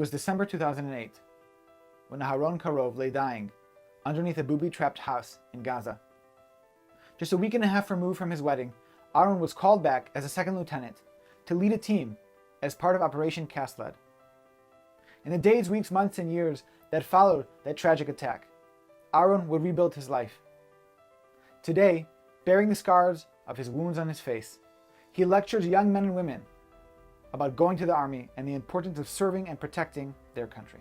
was December 2008 when Aharon Karov lay dying underneath a booby-trapped house in Gaza. Just a week and a half removed from his wedding, Aaron was called back as a second lieutenant to lead a team as part of Operation Cast Lead. In the days, weeks, months, and years that followed that tragic attack, Aaron would rebuild his life. Today, bearing the scars of his wounds on his face, he lectures young men and women about going to the army and the importance of serving and protecting their country.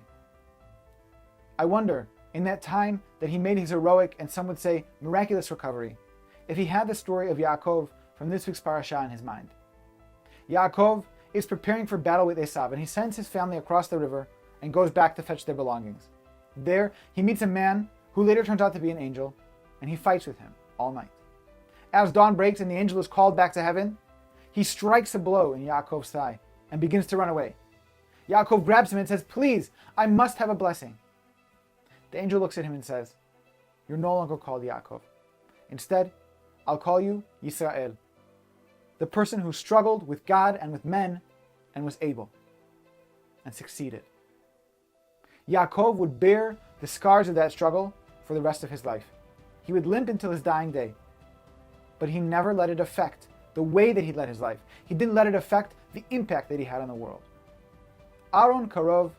I wonder, in that time that he made his heroic and some would say miraculous recovery, if he had the story of Yaakov from this week's Parashat in his mind. Yaakov is preparing for battle with Esav, and he sends his family across the river and goes back to fetch their belongings. There, he meets a man who later turns out to be an angel, and he fights with him all night. As dawn breaks and the angel is called back to heaven, he strikes a blow in Yaakov's thigh and begins to run away. Yaakov grabs him and says, "Please, I must have a blessing." The angel looks at him and says, "You're no longer called Yaakov. Instead, I'll call you Yisrael, the person who struggled with God and with men and was able and succeeded." Yaakov would bear the scars of that struggle for the rest of his life. He would limp until his dying day, but he never let it affect the way that he led his life. He didn't let it affect the impact that he had on the world. Aharon Karov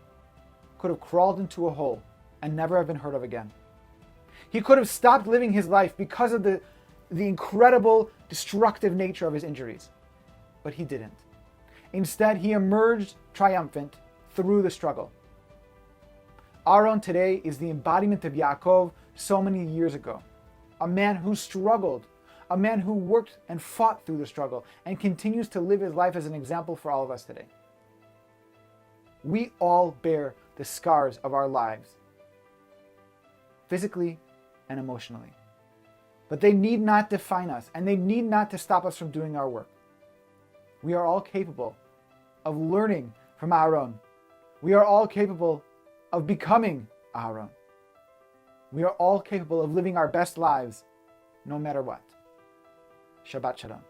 could have crawled into a hole and never have been heard of again. He could have stopped living his life because of the incredible destructive nature of his injuries, but he didn't. Instead, he emerged triumphant through the struggle. Aaron today is the embodiment of Yaakov so many years ago, a man who struggled, a man who worked and fought through the struggle and continues to live his life as an example for all of us today. We all bear the scars of our lives, physically and emotionally. But they need not define us, and they need not to stop us from doing our work. We are all capable of learning from Aaron. We are all capable of becoming Aaron. We are all capable of living our best lives, no matter what. Shabbat Shalom.